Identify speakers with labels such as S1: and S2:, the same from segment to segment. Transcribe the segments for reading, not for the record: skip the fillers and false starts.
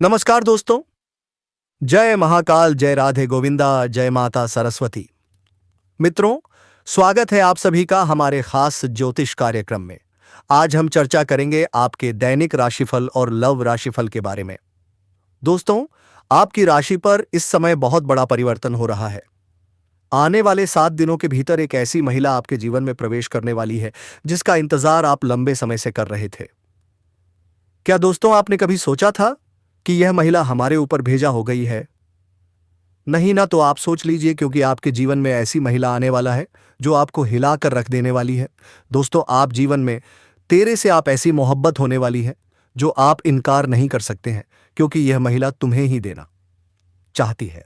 S1: नमस्कार दोस्तों। जय महाकाल, जय राधे गोविंदा, जय माता सरस्वती। मित्रों, स्वागत है आप सभी का हमारे खास ज्योतिष कार्यक्रम में। आज हम चर्चा करेंगे आपके दैनिक राशिफल और लव राशिफल के बारे में। दोस्तों, आपकी राशि पर इस समय बहुत बड़ा परिवर्तन हो रहा है। आने वाले 7 दिनों के भीतर एक ऐसी महिला आपके जीवन में प्रवेश करने वाली है जिसका इंतजार आप लंबे समय से कर रहे थे। क्या दोस्तों आपने कभी सोचा था कि यह महिला हमारे ऊपर भेजा हो गई है? नहीं ना, तो आप सोच लीजिए, क्योंकि आपके जीवन में ऐसी महिला आने वाला है जो आपको हिला कर रख देने वाली है। दोस्तों, आप जीवन में तेरे से आप ऐसी मोहब्बत होने वाली है जो आप इनकार नहीं कर सकते हैं, क्योंकि यह महिला तुम्हें ही देना चाहती है।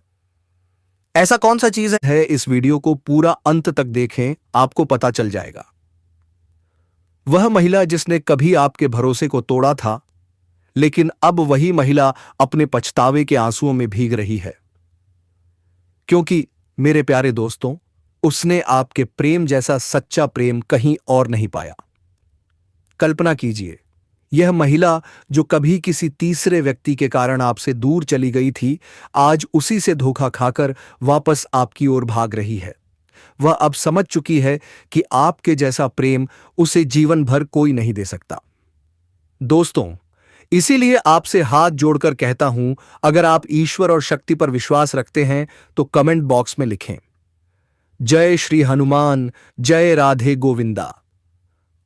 S1: ऐसा कौन सा चीज है, इस वीडियो को पूरा अंत तक देखें, आपको पता चल जाएगा। वह महिला जिसने कभी आपके भरोसे को तोड़ा था, लेकिन अब वही महिला अपने पछतावे के आंसुओं में भीग रही है, क्योंकि मेरे प्यारे दोस्तों, उसने आपके प्रेम जैसा सच्चा प्रेम कहीं और नहीं पाया। कल्पना कीजिए, यह महिला जो कभी किसी तीसरे व्यक्ति के कारण आपसे दूर चली गई थी, आज उसी से धोखा खाकर वापस आपकी ओर भाग रही है। वह अब समझ चुकी है कि आपके जैसा प्रेम उसे जीवन भर कोई नहीं दे सकता। दोस्तों, इसीलिए आपसे हाथ जोड़कर कहता हूं, अगर आप ईश्वर और शक्ति पर विश्वास रखते हैं तो कमेंट बॉक्स में लिखें, जय श्री हनुमान, जय राधे गोविंदा।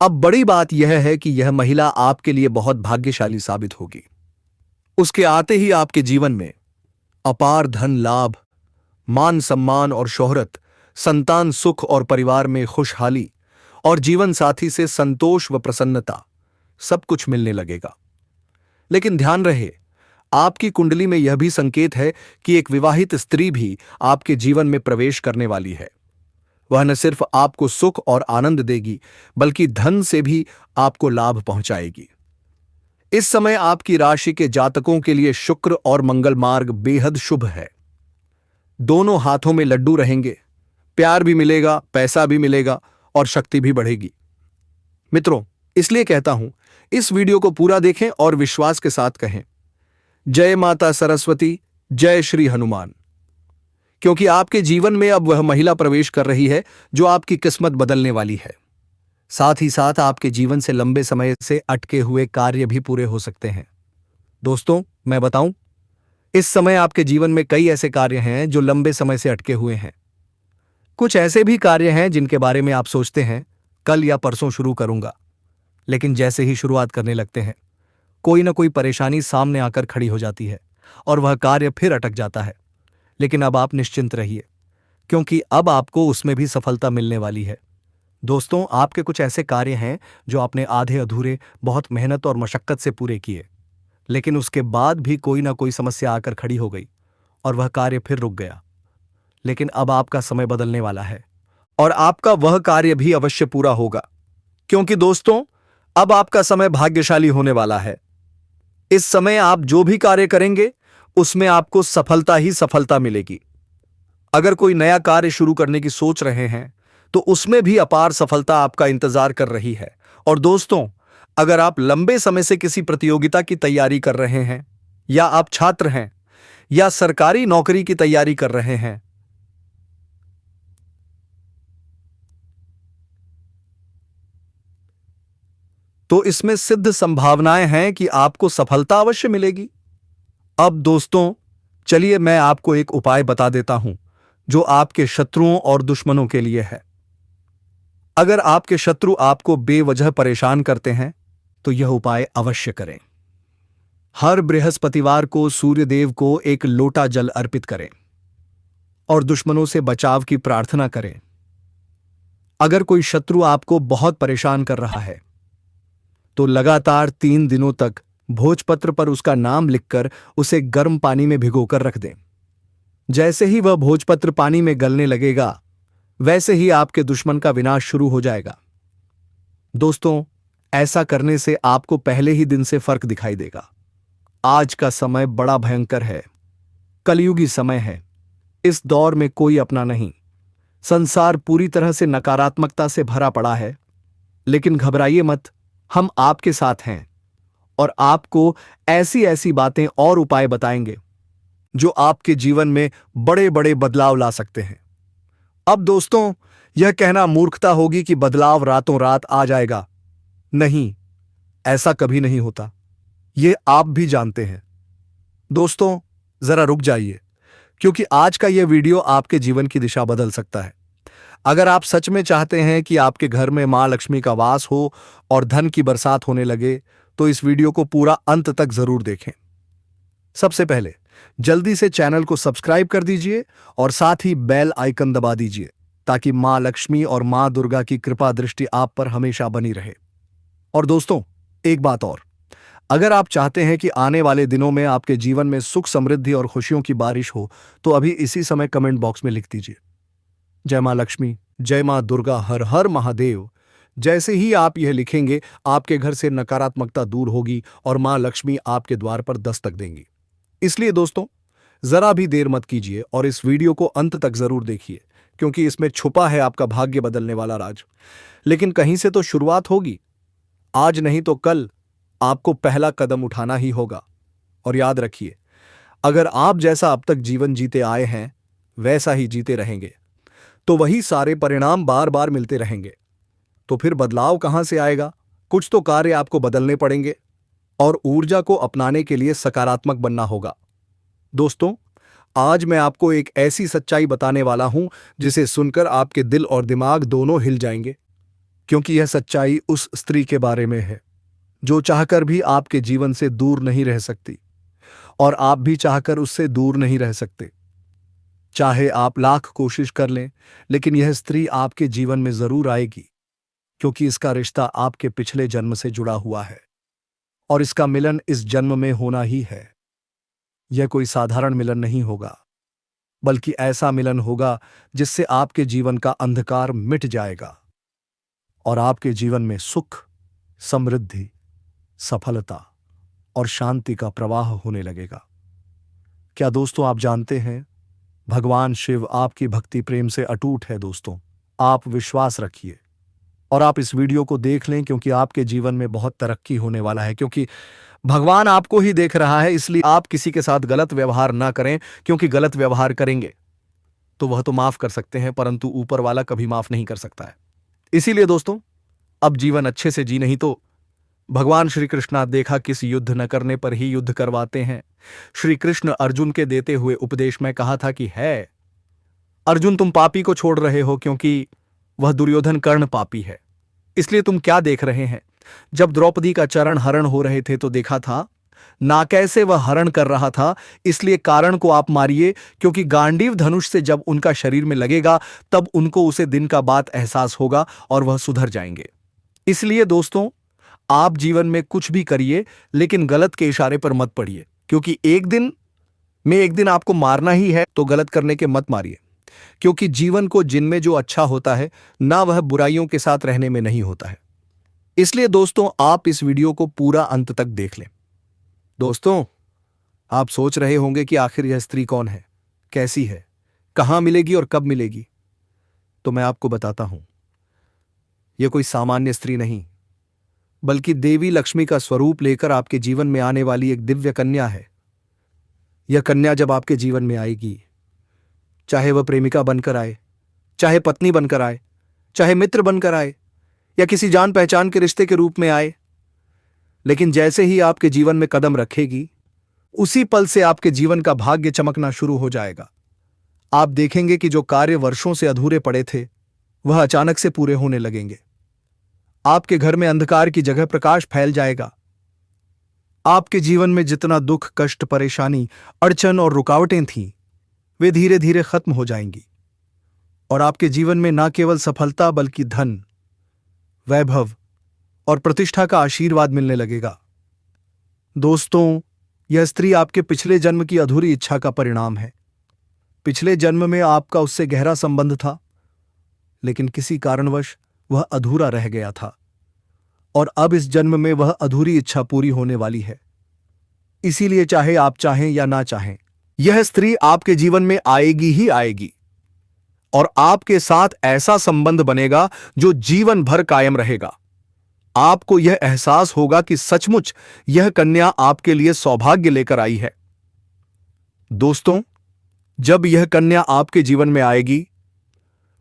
S1: अब बड़ी बात यह है कि यह महिला आपके लिए बहुत भाग्यशाली साबित होगी। उसके आते ही आपके जीवन में अपार धन लाभ, मान सम्मान और शोहरत, संतान सुख और परिवार में खुशहाली और जीवन साथी से संतोष व प्रसन्नता सब कुछ मिलने लगेगा। लेकिन ध्यान रहे, आपकी कुंडली में यह भी संकेत है कि एक विवाहित स्त्री भी आपके जीवन में प्रवेश करने वाली है। वह न सिर्फ आपको सुख और आनंद देगी, बल्कि धन से भी आपको लाभ पहुंचाएगी। इस समय आपकी राशि के जातकों के लिए शुक्र और मंगल मार्ग बेहद शुभ है। दोनों हाथों में लड्डू रहेंगे, प्यार भी मिलेगा, पैसा भी मिलेगा और शक्ति भी बढ़ेगी। मित्रों, इसलिए कहता हूं, इस वीडियो को पूरा देखें और विश्वास के साथ कहें, जय माता सरस्वती, जय श्री हनुमान, क्योंकि आपके जीवन में अब वह महिला प्रवेश कर रही है जो आपकी किस्मत बदलने वाली है। साथ ही साथ आपके जीवन से लंबे समय से अटके हुए कार्य भी पूरे हो सकते हैं। दोस्तों, मैं बताऊं, इस समय आपके जीवन में कई ऐसे कार्य हैं जो लंबे समय से अटके हुए हैं। कुछ ऐसे भी कार्य हैं जिनके बारे में आप सोचते हैं कल या परसों शुरू करूंगा, लेकिन जैसे ही शुरुआत करने लगते हैं, कोई ना कोई परेशानी सामने आकर खड़ी हो जाती है और वह कार्य फिर अटक जाता है। लेकिन अब आप निश्चिंत रहिए, क्योंकि अब आपको उसमें भी सफलता मिलने वाली है। दोस्तों, आपके कुछ ऐसे कार्य हैं जो आपने आधे अधूरे बहुत मेहनत और मशक्कत से पूरे किए, लेकिन उसके बाद भी कोई ना कोई समस्या आकर खड़ी हो गई और वह कार्य फिर रुक गया। लेकिन अब आपका समय बदलने वाला है और आपका वह कार्य भी अवश्य पूरा होगा, क्योंकि दोस्तों, अब आपका समय भाग्यशाली होने वाला है। इस समय आप जो भी कार्य करेंगे उसमें आपको सफलता ही सफलता मिलेगी। अगर कोई नया कार्य शुरू करने की सोच रहे हैं तो उसमें भी अपार सफलता आपका इंतजार कर रही है। और दोस्तों, अगर आप लंबे समय से किसी प्रतियोगिता की तैयारी कर रहे हैं, या आप छात्र हैं, या सरकारी नौकरी की तैयारी कर रहे हैं, तो इसमें सिद्ध संभावनाएं हैं कि आपको सफलता अवश्य मिलेगी। अब दोस्तों, चलिए मैं आपको एक उपाय बता देता हूं जो आपके शत्रुओं और दुश्मनों के लिए है। अगर आपके शत्रु आपको बेवजह परेशान करते हैं तो यह उपाय अवश्य करें। हर बृहस्पतिवार को सूर्यदेव को एक लोटा जल अर्पित करें और दुश्मनों से बचाव की प्रार्थना करें। अगर कोई शत्रु आपको बहुत परेशान कर रहा है तो लगातार 3 दिनों तक भोजपत्र पर उसका नाम लिखकर उसे गर्म पानी में भिगोकर रख दें। जैसे ही वह भोजपत्र पानी में गलने लगेगा, वैसे ही आपके दुश्मन का विनाश शुरू हो जाएगा। दोस्तों, ऐसा करने से आपको पहले ही दिन से फर्क दिखाई देगा। आज का समय बड़ा भयंकर है, कलयुगी समय है। इस दौर में कोई अपना नहीं, संसार पूरी तरह से नकारात्मकता से भरा पड़ा है। लेकिन घबराइए मत, हम आपके साथ हैं और आपको ऐसी ऐसी बातें और उपाय बताएंगे जो आपके जीवन में बड़े बड़े बदलाव ला सकते हैं। अब दोस्तों, यह कहना मूर्खता होगी कि बदलाव रातों रात आ जाएगा। नहीं, ऐसा कभी नहीं होता। यह आप भी जानते हैं। दोस्तों, जरा रुक जाइए, क्योंकि आज का यह वीडियो आपके जीवन की दिशा बदल सकता है। अगर आप सच में चाहते हैं कि आपके घर में मां लक्ष्मी का वास हो और धन की बरसात होने लगे, तो इस वीडियो को पूरा अंत तक जरूर देखें। सबसे पहले जल्दी से चैनल को सब्सक्राइब कर दीजिए और साथ ही बेल आइकन दबा दीजिए, ताकि मां लक्ष्मी और मां दुर्गा की कृपा दृष्टि आप पर हमेशा बनी रहे। और दोस्तों, एक बात और, अगर आप चाहते हैं कि आने वाले दिनों में आपके जीवन में सुख, समृद्धि और खुशियों की बारिश हो, तो अभी इसी समय कमेंट बॉक्स में लिख दीजिए, जय मां लक्ष्मी, जय मां दुर्गा, हर हर महादेव। जैसे ही आप यह लिखेंगे, आपके घर से नकारात्मकता दूर होगी और मां लक्ष्मी आपके द्वार पर दस्तक देंगी। इसलिए दोस्तों, जरा भी देर मत कीजिए और इस वीडियो को अंत तक जरूर देखिए, क्योंकि इसमें छुपा है आपका भाग्य बदलने वाला राज। लेकिन कहीं से तो शुरुआत होगी। आज नहीं तो कल आपको पहला कदम उठाना ही होगा। और याद रखिए, अगर आप जैसा अब तक जीवन जीते आए हैं वैसा ही जीते रहेंगे, तो वही सारे परिणाम बार बार मिलते रहेंगे। तो फिर बदलाव कहां से आएगा? कुछ तो कार्य आपको बदलने पड़ेंगे और ऊर्जा को अपनाने के लिए सकारात्मक बनना होगा। दोस्तों, आज मैं आपको एक ऐसी सच्चाई बताने वाला हूं जिसे सुनकर आपके दिल और दिमाग दोनों हिल जाएंगे, क्योंकि यह सच्चाई उस स्त्री के बारे में है जो चाहकर भी आपके जीवन से दूर नहीं रह सकती, और आप भी चाहकर उससे दूर नहीं रह सकते। चाहे आप लाख कोशिश कर लें, लेकिन यह स्त्री आपके जीवन में जरूर आएगी, क्योंकि इसका रिश्ता आपके पिछले जन्म से जुड़ा हुआ है और इसका मिलन इस जन्म में होना ही है। यह कोई साधारण मिलन नहीं होगा, बल्कि ऐसा मिलन होगा जिससे आपके जीवन का अंधकार मिट जाएगा और आपके जीवन में सुख, समृद्धि, सफलता और शांति का प्रवाह होने लगेगा। क्या दोस्तों, आप जानते हैं, भगवान शिव आपकी भक्ति प्रेम से अटूट है। दोस्तों, आप विश्वास रखिए और आप इस वीडियो को देख लें, क्योंकि आपके जीवन में बहुत तरक्की होने वाला है। क्योंकि भगवान आपको ही देख रहा है, इसलिए आप किसी के साथ गलत व्यवहार ना करें, क्योंकि गलत व्यवहार करेंगे तो वह तो माफ कर सकते हैं, परंतु ऊपर वाला कभी माफ नहीं कर सकता है। इसीलिए दोस्तों, अब जीवन अच्छे से जी, नहीं तो भगवान श्री कृष्ण देखा किस युद्ध न करने पर ही युद्ध करवाते हैं। श्री कृष्ण अर्जुन के देते हुए उपदेश में कहा था कि है अर्जुन, तुम पापी को छोड़ रहे हो क्योंकि वह दुर्योधन कर्ण पापी है। इसलिए तुम क्या देख रहे हैं? जब द्रौपदी का चरण हरण हो रहे थे तो देखा था ना कैसे वह हरण कर रहा था। इसलिए कारण को आप मारिए, क्योंकि गांडीव धनुष से जब उनका शरीर में लगेगा तब उनको उसे दिन का बाद एहसास होगा और वह सुधर जाएंगे। इसलिए दोस्तों, आप जीवन में कुछ भी करिए, लेकिन गलत के इशारे पर मत पड़िए, क्योंकि एक दिन आपको मारना ही है, तो गलत करने के मत मारिए। क्योंकि जीवन को जिनमें जो अच्छा होता है ना, वह बुराइयों के साथ रहने में नहीं होता है। इसलिए दोस्तों, आप इस वीडियो को पूरा अंत तक देख लें। दोस्तों, आप सोच रहे होंगे कि आखिर यह स्त्री कौन है, कैसी है, कहां मिलेगी और कब मिलेगी? तो मैं आपको बताता हूं, यह कोई सामान्य स्त्री नहीं, बल्कि देवी लक्ष्मी का स्वरूप लेकर आपके जीवन में आने वाली एक दिव्य कन्या है। यह कन्या जब आपके जीवन में आएगी, चाहे वह प्रेमिका बनकर आए, चाहे पत्नी बनकर आए, चाहे मित्र बनकर आए, या किसी जान पहचान के रिश्ते के रूप में आए, लेकिन जैसे ही आपके जीवन में कदम रखेगी, उसी पल से आपके जीवन का भाग्य चमकना शुरू हो जाएगा। आप देखेंगे कि जो कार्य वर्षों से अधूरे पड़े थे, वह अचानक से पूरे होने लगेंगे। आपके घर में अंधकार की जगह प्रकाश फैल जाएगा। आपके जीवन में जितना दुख, कष्ट, परेशानी, अड़चन और रुकावटें थीं, वे धीरे धीरे खत्म हो जाएंगी और आपके जीवन में न केवल सफलता, बल्कि धन, वैभव और प्रतिष्ठा का आशीर्वाद मिलने लगेगा। दोस्तों, यह स्त्री आपके पिछले जन्म की अधूरी इच्छा का परिणाम है। पिछले जन्म में आपका उससे गहरा संबंध था, लेकिन किसी कारणवश वह अधूरा रह गया था, और अब इस जन्म में वह अधूरी इच्छा पूरी होने वाली है। इसीलिए चाहे आप चाहें या ना चाहें, यह स्त्री आपके जीवन में आएगी ही आएगी, और आपके साथ ऐसा संबंध बनेगा जो जीवन भर कायम रहेगा। आपको यह एहसास होगा कि सचमुच यह कन्या आपके लिए सौभाग्य लेकर आई है। दोस्तों, जब यह कन्या आपके जीवन में आएगी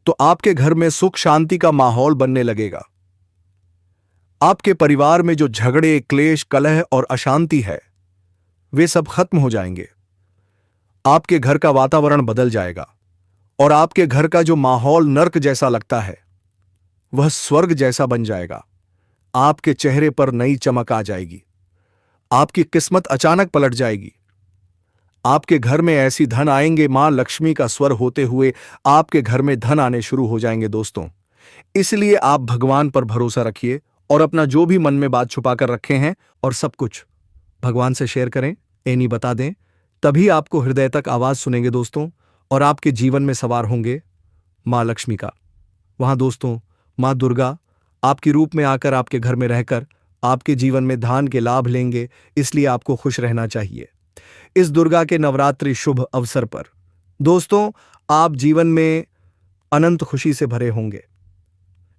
S1: तो आपके घर में सुख शांति का माहौल बनने लगेगा। आपके परिवार में जो झगड़े, क्लेश, कलह और अशांति है वे सब खत्म हो जाएंगे। आपके घर का वातावरण बदल जाएगा और आपके घर का जो माहौल नर्क जैसा लगता है वह स्वर्ग जैसा बन जाएगा। आपके चेहरे पर नई चमक आ जाएगी। आपकी किस्मत अचानक पलट जाएगी। आपके घर में ऐसी धन आएंगे, मां लक्ष्मी का स्वर होते हुए आपके घर में धन आने शुरू हो जाएंगे। दोस्तों, इसलिए आप भगवान पर भरोसा रखिए और अपना जो भी मन में बात छुपा कर रखे हैं और सब कुछ भगवान से शेयर करें, एनी बता दें। तभी आपको हृदय तक आवाज सुनेंगे दोस्तों, और आपके जीवन में सवार होंगे मां लक्ष्मी का। वहां दोस्तों मां दुर्गा आपके रूप में आकर आपके घर में रहकर आपके जीवन में धन के लाभ लेंगे। इसलिए आपको खुश रहना चाहिए इस दुर्गा के नवरात्रि शुभ अवसर पर। दोस्तों, आप जीवन में अनंत खुशी से भरे होंगे,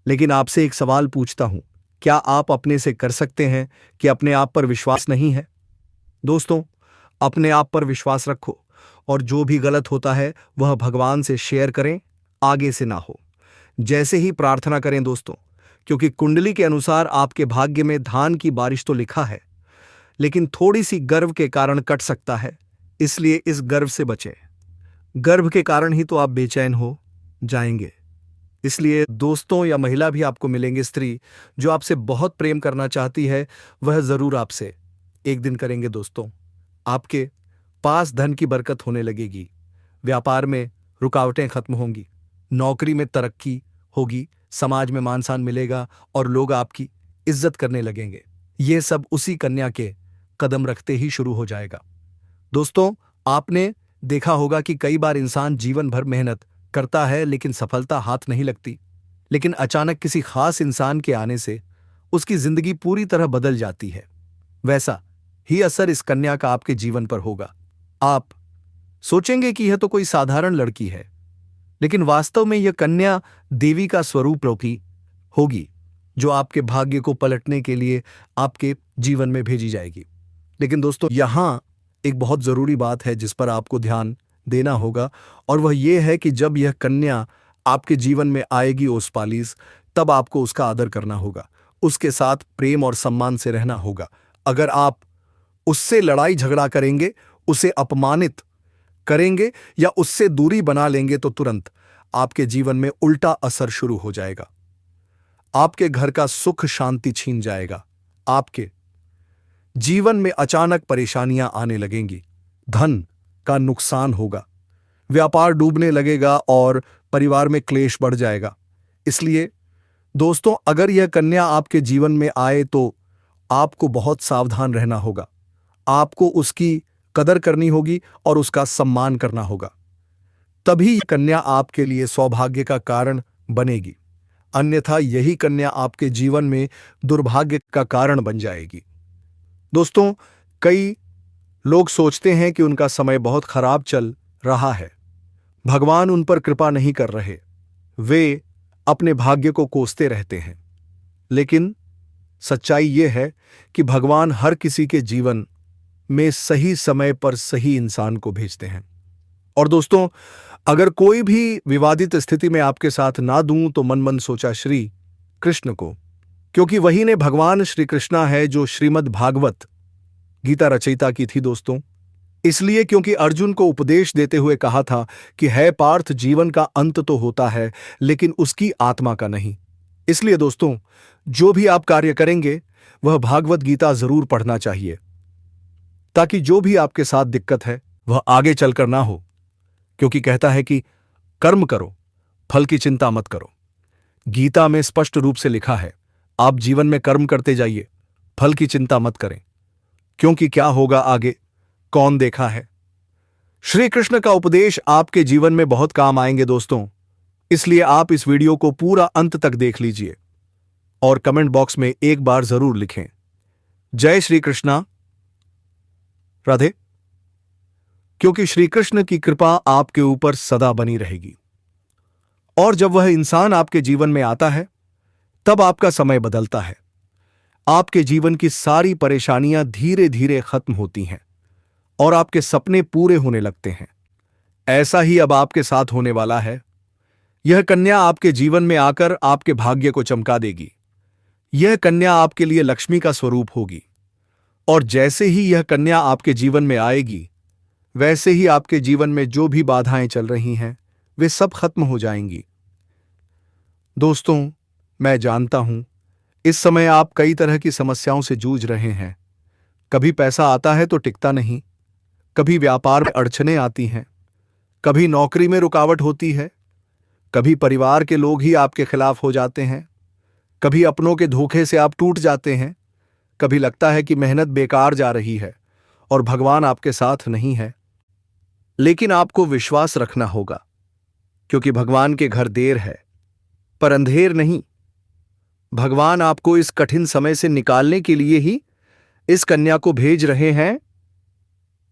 S1: लेकिन आपसे एक सवाल पूछता हूं, क्या आप अपने से कर सकते हैं कि अपने आप पर विश्वास नहीं है? दोस्तों, अपने आप पर विश्वास रखो और जो भी गलत होता है वह भगवान से शेयर करें, आगे से ना हो। जैसे ही प्रार्थना करें दोस्तों, क्योंकि कुंडली के अनुसार आपके भाग्य में धान की बारिश तो लिखा है, लेकिन थोड़ी सी गर्व के कारण कट सकता है। इसलिए इस गर्व से बचें। गर्व के कारण ही तो आप बेचैन हो जाएंगे। इसलिए दोस्तों, या महिला भी आपको मिलेंगे, स्त्री जो आपसे बहुत प्रेम करना चाहती है, वह जरूर आपसे एक दिन करेंगे। दोस्तों, आपके पास धन की बरकत होने लगेगी, व्यापार में रुकावटें खत्म होंगी, नौकरी में तरक्की होगी, समाज में मान सम्मान मिलेगा और लोग आपकी इज्जत करने लगेंगे। ये सब उसी कन्या के कदम रखते ही शुरू हो जाएगा। दोस्तों, आपने देखा होगा कि कई बार इंसान जीवन भर मेहनत करता है लेकिन सफलता हाथ नहीं लगती, लेकिन अचानक किसी खास इंसान के आने से उसकी जिंदगी पूरी तरह बदल जाती है। वैसा ही असर इस कन्या का आपके जीवन पर होगा। आप सोचेंगे कि यह तो कोई साधारण लड़की है, लेकिन वास्तव में यह कन्या देवी का स्वरूप रूपी होगी, जो आपके भाग्य को पलटने के लिए आपके जीवन में भेजी जाएगी। लेकिन दोस्तों, यहां एक बहुत जरूरी बात है जिस पर आपको ध्यान देना होगा, और वह यह है कि जब यह कन्या आपके जीवन में आएगी ओस पालीस, तब आपको उसका आदर करना होगा, उसके साथ प्रेम और सम्मान से रहना होगा। अगर आप उससे लड़ाई झगड़ा करेंगे, उसे अपमानित करेंगे या उससे दूरी बना लेंगे तो तुरंत आपके जीवन में उल्टा असर शुरू हो जाएगा। आपके घर का सुख शांति छीन जाएगा। आपके जीवन में अचानक परेशानियां आने लगेंगी, धन का नुकसान होगा, व्यापार डूबने लगेगा और परिवार में क्लेश बढ़ जाएगा। इसलिए दोस्तों, अगर यह कन्या आपके जीवन में आए तो आपको बहुत सावधान रहना होगा। आपको उसकी कदर करनी होगी और उसका सम्मान करना होगा, तभी यह कन्या आपके लिए सौभाग्य का कारण बनेगी। अन्यथा यही कन्या आपके जीवन में दुर्भाग्य का कारण बन जाएगी। दोस्तों, कई लोग सोचते हैं कि उनका समय बहुत खराब चल रहा है, भगवान उन पर कृपा नहीं कर रहे, वे अपने भाग्य को कोसते रहते हैं। लेकिन सच्चाई यह है कि भगवान हर किसी के जीवन में सही समय पर सही इंसान को भेजते हैं। और दोस्तों, अगर कोई भी विवादित स्थिति में आपके साथ ना दूं तो मन मन सोचा श्री कृष्ण को, क्योंकि वही ने भगवान श्री कृष्णा है जो श्रीमद् भागवत गीता रचयिता की थी। दोस्तों, इसलिए क्योंकि अर्जुन को उपदेश देते हुए कहा था कि है पार्थ, जीवन का अंत तो होता है लेकिन उसकी आत्मा का नहीं। इसलिए दोस्तों, जो भी आप कार्य करेंगे वह भागवत गीता जरूर पढ़ना चाहिए, ताकि जो भी आपके साथ दिक्कत है वह आगे चलकर ना हो। क्योंकि कहता है कि कर्म करो, फल की चिंता मत करो। गीता में स्पष्ट रूप से लिखा है, आप जीवन में कर्म करते जाइए, फल की चिंता मत करें, क्योंकि क्या होगा आगे कौन देखा है। श्री कृष्ण का उपदेश आपके जीवन में बहुत काम आएंगे दोस्तों। इसलिए आप इस वीडियो को पूरा अंत तक देख लीजिए और कमेंट बॉक्स में एक बार जरूर लिखें, जय श्री कृष्णा, राधे, क्योंकि श्री कृष्ण की कृपा आपके ऊपर सदा बनी रहेगी। और जब वह इंसान आपके जीवन में आता है तब आपका समय बदलता है। आपके जीवन की सारी परेशानियां धीरे धीरे खत्म होती हैं और आपके सपने पूरे होने लगते हैं। ऐसा ही अब आपके साथ होने वाला है। यह कन्या आपके जीवन में आकर आपके भाग्य को चमका देगी। यह कन्या आपके लिए लक्ष्मी का स्वरूप होगी और जैसे ही यह कन्या आपके जीवन में आएगी, वैसे ही आपके जीवन में जो भी बाधाएं चल रही हैं, वे सब खत्म हो जाएंगी। दोस्तों, मैं जानता हूं इस समय आप कई तरह की समस्याओं से जूझ रहे हैं। कभी पैसा आता है तो टिकता नहीं, कभी व्यापार में अड़चनें आती हैं, कभी नौकरी में रुकावट होती है, कभी परिवार के लोग ही आपके खिलाफ हो जाते हैं, कभी अपनों के धोखे से आप टूट जाते हैं, कभी लगता है कि मेहनत बेकार जा रही है और भगवान आपके साथ नहीं है। लेकिन आपको विश्वास रखना होगा, क्योंकि भगवान के घर देर है पर अंधेर नहीं। भगवान आपको इस कठिन समय से निकालने के लिए ही इस कन्या को भेज रहे हैं।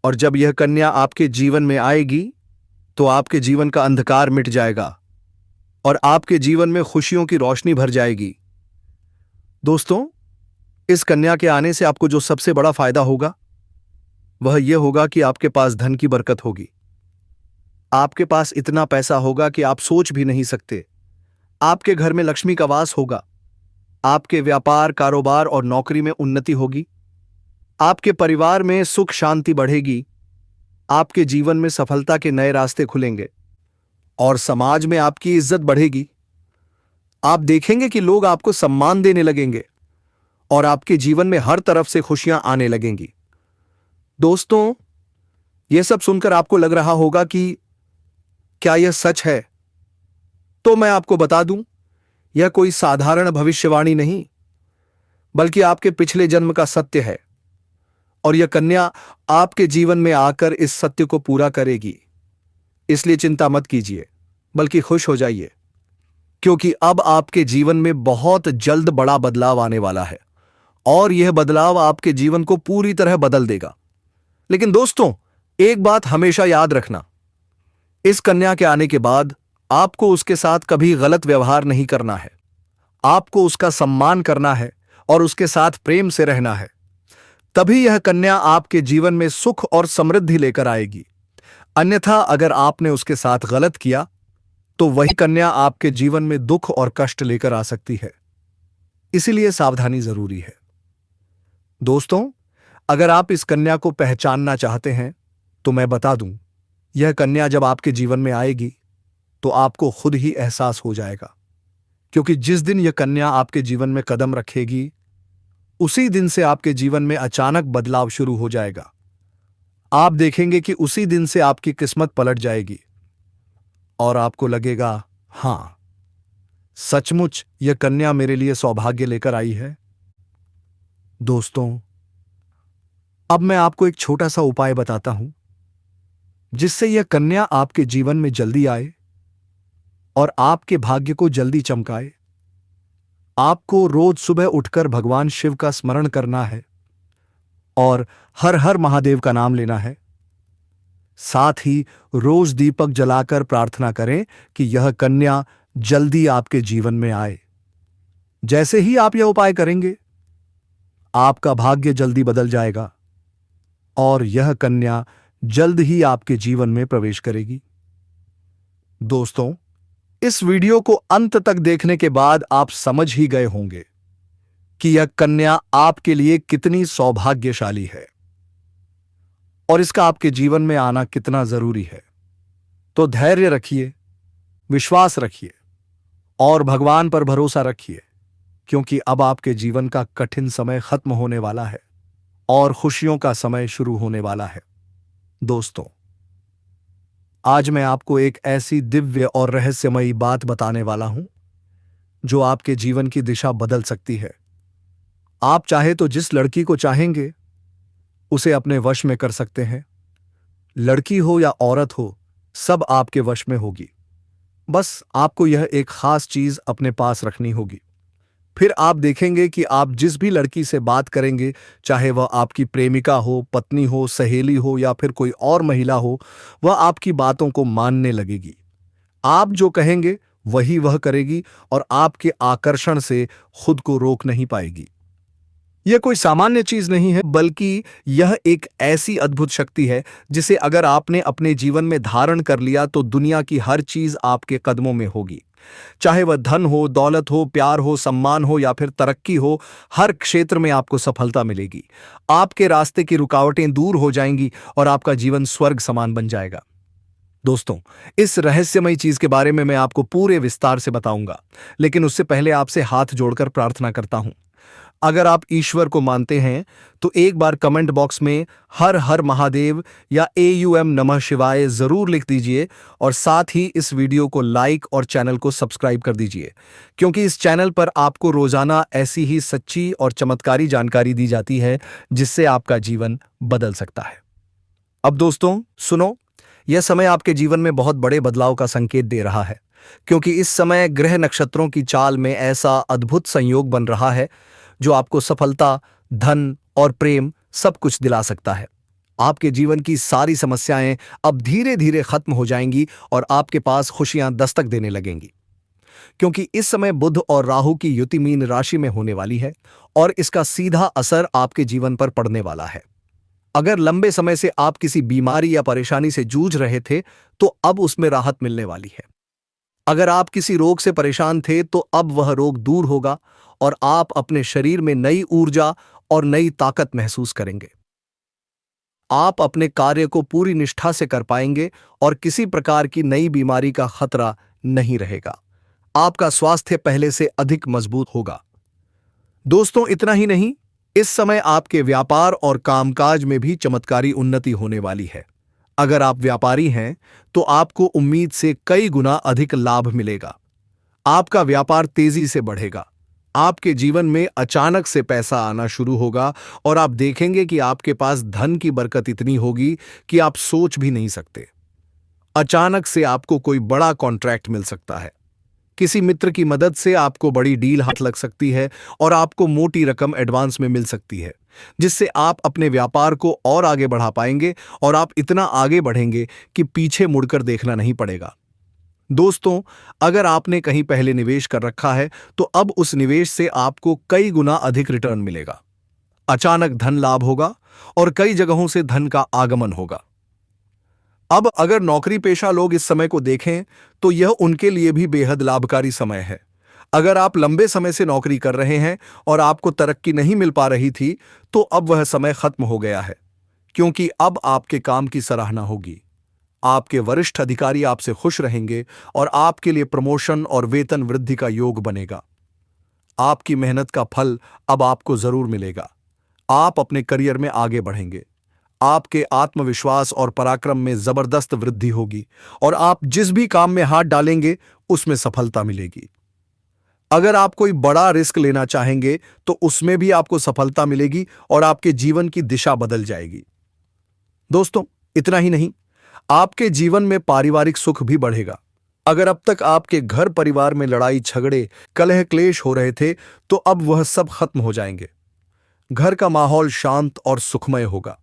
S1: और जब यह कन्या आपके जीवन में आएगी तो आपके जीवन का अंधकार मिट जाएगा और आपके जीवन में खुशियों की रोशनी भर जाएगी। दोस्तों, इस कन्या के आने से आपको जो सबसे बड़ा फायदा होगा वह यह होगा कि आपके पास धन की बरकत होगी। आपके पास इतना पैसा होगा कि आप सोच भी नहीं सकते। आपके घर में लक्ष्मी का वास होगा। आपके व्यापार, कारोबार और नौकरी में उन्नति होगी। आपके परिवार में सुख शांति बढ़ेगी। आपके जीवन में सफलता के नए रास्ते खुलेंगे और समाज में आपकी इज्जत बढ़ेगी। आप देखेंगे कि लोग आपको सम्मान देने लगेंगे और आपके जीवन में हर तरफ से खुशियां आने लगेंगी। दोस्तों, यह सब सुनकर आपको लग रहा होगा कि क्या यह सच है? तो मैं आपको बता दूं, यह कोई साधारण भविष्यवाणी नहीं, बल्कि आपके पिछले जन्म का सत्य है और यह कन्या आपके जीवन में आकर इस सत्य को पूरा करेगी। इसलिए चिंता मत कीजिए, बल्कि खुश हो जाइए, क्योंकि अब आपके जीवन में बहुत जल्द बड़ा बदलाव आने वाला है और यह बदलाव आपके जीवन को पूरी तरह बदल देगा। लेकिन दोस्तों, एक बात हमेशा याद रखना, इस कन्या के आने के बाद आपको उसके साथ कभी गलत व्यवहार नहीं करना है। आपको उसका सम्मान करना है और उसके साथ प्रेम से रहना है। तभी यह कन्या आपके जीवन में सुख और समृद्धि लेकर आएगी। अन्यथा अगर आपने उसके साथ गलत किया तो वही कन्या आपके जीवन में दुख और कष्ट लेकर आ सकती है। इसीलिए सावधानी जरूरी है। दोस्तों, अगर आप इस कन्या को पहचानना चाहते हैं तो मैं बता दूं, यह कन्या जब आपके जीवन में आएगी तो आपको खुद ही एहसास हो जाएगा, क्योंकि जिस दिन यह कन्या आपके जीवन में कदम रखेगी उसी दिन से आपके जीवन में अचानक बदलाव शुरू हो जाएगा। आप देखेंगे कि उसी दिन से आपकी किस्मत पलट जाएगी और आपको लगेगा, हां, सचमुच यह कन्या मेरे लिए सौभाग्य लेकर आई है। दोस्तों, अब मैं आपको एक छोटा सा उपाय बताता हूं जिससे यह कन्या आपके जीवन में जल्दी आए और आपके भाग्य को जल्दी चमकाए। आपको रोज सुबह उठकर भगवान शिव का स्मरण करना है और हर हर महादेव का नाम लेना है। साथ ही रोज दीपक जलाकर प्रार्थना करें कि यह कन्या जल्दी आपके जीवन में आए। जैसे ही आप यह उपाय करेंगे, आपका भाग्य जल्दी बदल जाएगा और यह कन्या जल्द ही आपके जीवन में प्रवेश करेगी। दोस्तों, इस वीडियो को अंत तक देखने के बाद आप समझ ही गए होंगे कि यह कन्या आपके लिए कितनी सौभाग्यशाली है और इसका आपके जीवन में आना कितना जरूरी है। तो धैर्य रखिए, विश्वास रखिए और भगवान पर भरोसा रखिए, क्योंकि अब आपके जीवन का कठिन समय खत्म होने वाला है और खुशियों का समय शुरू होने वाला है। दोस्तों, आज मैं आपको एक ऐसी दिव्य और रहस्यमयी बात बताने वाला हूं जो आपके जीवन की दिशा बदल सकती है। आप चाहे तो जिस लड़की को चाहेंगे उसे अपने वश में कर सकते हैं। लड़की हो या औरत हो, सब आपके वश में होगी। बस आपको यह एक खास चीज अपने पास रखनी होगी। फिर आप देखेंगे कि आप जिस भी लड़की से बात करेंगे, चाहे वह आपकी प्रेमिका हो, पत्नी हो, सहेली हो या फिर कोई और महिला हो, वह आपकी बातों को मानने लगेगी। आप जो कहेंगे वही वह करेगी और आपके आकर्षण से खुद को रोक नहीं पाएगी। यह कोई सामान्य चीज नहीं है, बल्कि यह एक ऐसी अद्भुत शक्ति है जिसे अगर आपने अपने जीवन में धारण कर लिया तो दुनिया की हर चीज आपके कदमों में होगी। चाहे वह धन हो, दौलत हो, प्यार हो, सम्मान हो या फिर तरक्की हो, हर क्षेत्र में आपको सफलता मिलेगी। आपके रास्ते की रुकावटें दूर हो जाएंगी और आपका जीवन स्वर्ग समान बन जाएगा। दोस्तों, इस रहस्यमयी चीज के बारे में मैं आपको पूरे विस्तार से बताऊंगा, लेकिन उससे पहले आपसे हाथ जोड़कर प्रार्थना करता हूं। अगर आप ईश्वर को मानते हैं तो एक बार कमेंट बॉक्स में हर हर महादेव या AUM नमः शिवाय जरूर लिख दीजिए और साथ ही इस वीडियो को लाइक और चैनल को सब्सक्राइब कर दीजिए, क्योंकि इस चैनल पर आपको रोजाना ऐसी ही सच्ची और चमत्कारी जानकारी दी जाती है जिससे आपका जीवन बदल सकता है। अब दोस्तों सुनो, यह समय आपके जीवन में बहुत बड़े बदलाव का संकेत दे रहा है, क्योंकि इस समय ग्रह नक्षत्रों की चाल में ऐसा अद्भुत संयोग बन रहा है जो आपको सफलता, धन और प्रेम सब कुछ दिला सकता है। आपके जीवन की सारी समस्याएं अब धीरे धीरे खत्म हो जाएंगी और आपके पास खुशियां दस्तक देने लगेंगी, क्योंकि इस समय बुध और राहु की युति मीन राशि में होने वाली है और इसका सीधा असर आपके जीवन पर पड़ने वाला है। अगर लंबे समय से आप किसी बीमारी या परेशानी से जूझ रहे थे तो अब उसमें राहत मिलने वाली है। अगर आप किसी रोग से परेशान थे तो अब वह रोग दूर होगा और आप अपने शरीर में नई ऊर्जा और नई ताकत महसूस करेंगे। आप अपने कार्य को पूरी निष्ठा से कर पाएंगे और किसी प्रकार की नई बीमारी का खतरा नहीं रहेगा। आपका स्वास्थ्य पहले से अधिक मजबूत होगा। दोस्तों, इतना ही नहीं, इस समय आपके व्यापार और कामकाज में भी चमत्कारी उन्नति होने वाली है। अगर आप व्यापारी हैं तो आपको उम्मीद से कई गुना अधिक लाभ मिलेगा। आपका व्यापार तेजी से बढ़ेगा। आपके जीवन में अचानक से पैसा आना शुरू होगा और आप देखेंगे कि आपके पास धन की बरकत इतनी होगी कि आप सोच भी नहीं सकते। अचानक से आपको कोई बड़ा कॉन्ट्रैक्ट मिल सकता है। किसी मित्र की मदद से आपको बड़ी डील हाथ लग सकती है और आपको मोटी रकम एडवांस में मिल सकती है, जिससे आप अपने व्यापार को और आगे बढ़ा पाएंगे और आप इतना आगे बढ़ेंगे कि पीछे मुड़कर देखना नहीं पड़ेगा। दोस्तों, अगर आपने कहीं पहले निवेश कर रखा है तो अब उस निवेश से आपको कई गुना अधिक रिटर्न मिलेगा। अचानक धन लाभ होगा और कई जगहों से धन का आगमन होगा। अब अगर नौकरी पेशा लोग इस समय को देखें तो यह उनके लिए भी बेहद लाभकारी समय है। अगर आप लंबे समय से नौकरी कर रहे हैं और आपको तरक्की नहीं मिल पा रही थी तो अब वह समय खत्म हो गया है, क्योंकि अब आपके काम की सराहना होगी। आपके वरिष्ठ अधिकारी आपसे खुश रहेंगे और आपके लिए प्रमोशन और वेतन वृद्धि का योग बनेगा। आपकी मेहनत का फल अब आपको जरूर मिलेगा। आप अपने करियर में आगे बढ़ेंगे। आपके आत्मविश्वास और पराक्रम में जबरदस्त वृद्धि होगी और आप जिस भी काम में हाथ डालेंगे उसमें सफलता मिलेगी। अगर आप कोई बड़ा रिस्क लेना चाहेंगे तो उसमें भी आपको सफलता मिलेगी और आपके जीवन की दिशा बदल जाएगी। दोस्तों, इतना ही नहीं, आपके जीवन में पारिवारिक सुख भी बढ़ेगा। अगर अब तक आपके घर परिवार में लड़ाई झगड़े, कलह क्लेश हो रहे थे तो अब वह सब खत्म हो जाएंगे। घर का माहौल शांत और सुखमय होगा।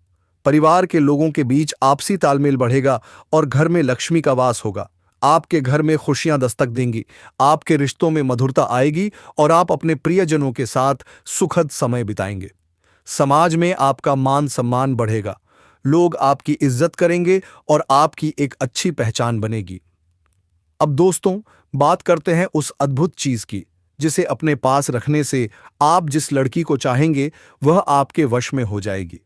S1: परिवार के लोगों के बीच आपसी तालमेल बढ़ेगा और घर में लक्ष्मी का वास होगा। आपके घर में खुशियां दस्तक देंगी। आपके रिश्तों में मधुरता आएगी और आप अपने प्रियजनों के साथ सुखद समय बिताएंगे। समाज में आपका मान सम्मान बढ़ेगा। लोग आपकी इज्जत करेंगे और आपकी एक अच्छी पहचान बनेगी। अब दोस्तों, बात करते हैं उस अद्भुत चीज की जिसे अपने पास रखने से आप जिस लड़की को चाहेंगे वह आपके वश में हो जाएगी।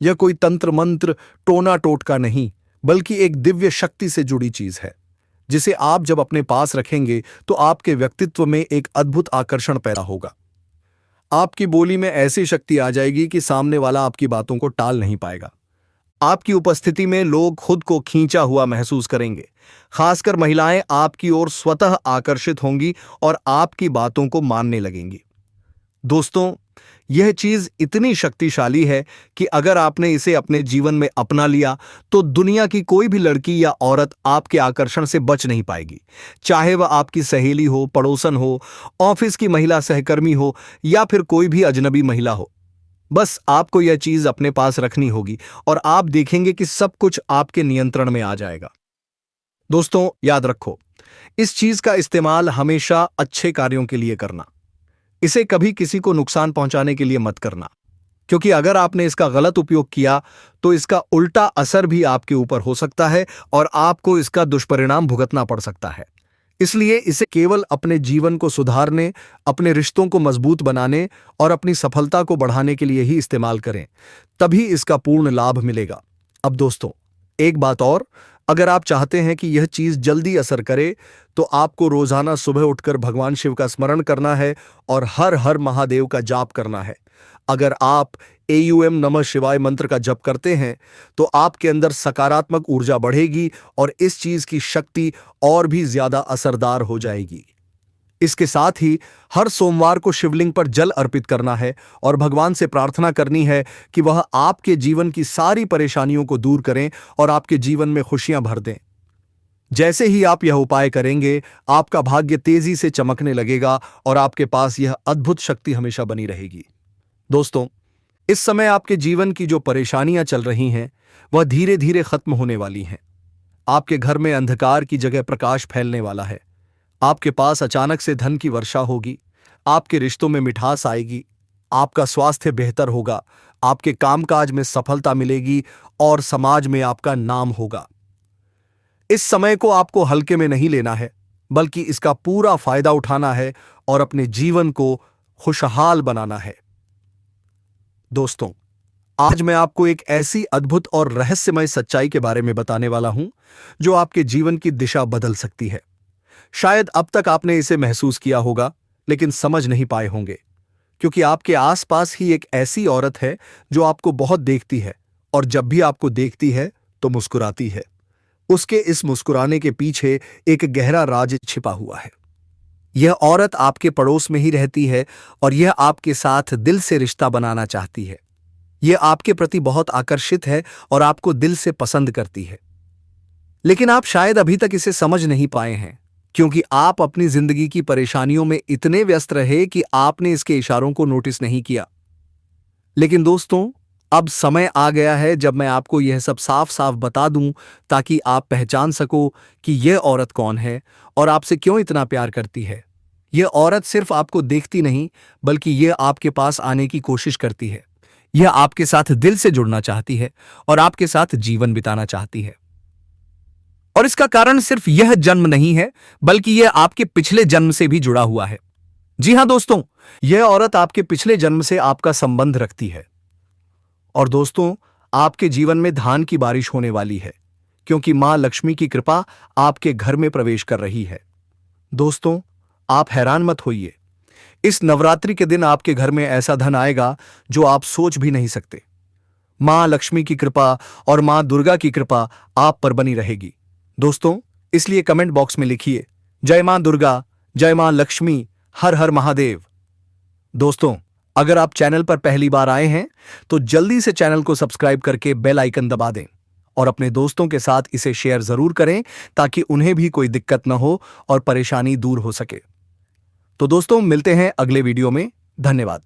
S1: यह कोई तंत्र मंत्र, टोना टोटका नहीं, बल्कि एक दिव्य शक्ति से जुड़ी चीज है, जिसे आप जब अपने पास रखेंगे तो आपके व्यक्तित्व में एक अद्भुत आकर्षण पैदा होगा। आपकी बोली में ऐसी शक्ति आ जाएगी कि सामने वाला आपकी बातों को टाल नहीं पाएगा। आपकी उपस्थिति में लोग खुद को खींचा हुआ महसूस करेंगे। खासकर महिलाएं आपकी ओर स्वतः आकर्षित होंगी और आपकी बातों को मानने लगेंगी। दोस्तों, यह चीज इतनी शक्तिशाली है कि अगर आपने इसे अपने जीवन में अपना लिया तो दुनिया की कोई भी लड़की या औरत आपके आकर्षण से बच नहीं पाएगी। चाहे वह आपकी सहेली हो, पड़ोसन हो, ऑफिस की महिला सहकर्मी हो या फिर कोई भी अजनबी महिला हो। बस आपको यह चीज अपने पास रखनी होगी और आप देखेंगे कि सब कुछ आपके नियंत्रण में आ जाएगा। दोस्तों, याद रखो, इस चीज का इस्तेमाल हमेशा अच्छे कार्यों के लिए करना। इसे कभी किसी को नुकसान पहुंचाने के लिए मत करना, क्योंकि अगर आपने इसका गलत उपयोग किया तो इसका उल्टा असर भी आपके ऊपर हो सकता है और आपको इसका दुष्परिणाम भुगतना पड़ सकता है। इसलिए इसे केवल अपने जीवन को सुधारने, अपने रिश्तों को मजबूत बनाने और अपनी सफलता को बढ़ाने के लिए ही इस्तेमाल करें, तभी इसका पूर्ण लाभ मिलेगा। अब दोस्तों, एक बात और, अगर आप चाहते हैं कि यह चीज जल्दी असर करे तो आपको रोजाना सुबह उठकर भगवान शिव का स्मरण करना है और हर हर महादेव का जाप करना है। अगर आप AUM नमः शिवाय मंत्र का जप करते हैं तो आपके अंदर सकारात्मक ऊर्जा बढ़ेगी और इस चीज की शक्ति और भी ज्यादा असरदार हो जाएगी। इसके साथ ही हर सोमवार को शिवलिंग पर जल अर्पित करना है और भगवान से प्रार्थना करनी है कि वह आपके जीवन की सारी परेशानियों को दूर करें और आपके जीवन में खुशियां भर दें। जैसे ही आप यह उपाय करेंगे, आपका भाग्य तेजी से चमकने लगेगा और आपके पास यह अद्भुत शक्ति हमेशा बनी रहेगी। दोस्तों, इस समय आपके जीवन की जो परेशानियां चल रही हैं, वह धीरे धीरे खत्म होने वाली हैं। आपके घर में अंधकार की जगह प्रकाश फैलने वाला है। आपके पास अचानक से धन की वर्षा होगी। आपके रिश्तों में मिठास आएगी। आपका स्वास्थ्य बेहतर होगा। आपके कामकाज में सफलता मिलेगी और समाज में आपका नाम होगा। इस समय को आपको हल्के में नहीं लेना है, बल्कि इसका पूरा फायदा उठाना है और अपने जीवन को खुशहाल बनाना है। दोस्तों, आज मैं आपको एक ऐसी अद्भुत और रहस्यमय सच्चाई के बारे में बताने वाला हूं जो आपके जीवन की दिशा बदल सकती है। शायद अब तक आपने इसे महसूस किया होगा, लेकिन समझ नहीं पाए होंगे, क्योंकि आपके आसपास ही एक ऐसी औरत है जो आपको बहुत देखती है और जब भी आपको देखती है तो मुस्कुराती है। उसके इस मुस्कुराने के पीछे एक गहरा राज छिपा हुआ है। यह औरत आपके पड़ोस में ही रहती है और यह आपके साथ दिल से रिश्ता बनाना चाहती है। यह आपके प्रति बहुत आकर्षित है और आपको दिल से पसंद करती है। लेकिन आप शायद अभी तक इसे समझ नहीं पाए हैं, क्योंकि आप अपनी जिंदगी की परेशानियों में इतने व्यस्त रहे कि आपने इसके इशारों को नोटिस नहीं किया। लेकिन दोस्तों, अब समय आ गया है जब मैं आपको यह सब साफ साफ बता दूं, ताकि आप पहचान सको कि यह औरत कौन है और आपसे क्यों इतना प्यार करती है। यह औरत सिर्फ आपको देखती नहीं, बल्कि यह आपके पास आने की कोशिश करती है। यह आपके साथ दिल से जुड़ना चाहती है और आपके साथ जीवन बिताना चाहती है। और इसका कारण सिर्फ यह जन्म नहीं है, बल्कि यह आपके पिछले जन्म से भी जुड़ा हुआ है। जी हां दोस्तों, यह औरत आपके पिछले जन्म से आपका संबंध रखती है। और दोस्तों, आपके जीवन में धान की बारिश होने वाली है, क्योंकि मां लक्ष्मी की कृपा आपके घर में प्रवेश कर रही है। दोस्तों, आप हैरान मत होइए। इस नवरात्रि के दिन आपके घर में ऐसा धन आएगा जो आप सोच भी नहीं सकते। मां लक्ष्मी की कृपा और मां दुर्गा की कृपा आप पर बनी रहेगी। दोस्तों, इसलिए कमेंट बॉक्स में लिखिए, जय मां दुर्गा, जय मां लक्ष्मी, हर हर महादेव। दोस्तों, अगर आप चैनल पर पहली बार आए हैं तो जल्दी से चैनल को सब्सक्राइब करके बेल आइकन दबा दें और अपने दोस्तों के साथ इसे शेयर जरूर करें, ताकि उन्हें भी कोई दिक्कत न हो और परेशानी दूर हो सके। तो दोस्तों, मिलते हैं अगले वीडियो में। धन्यवाद।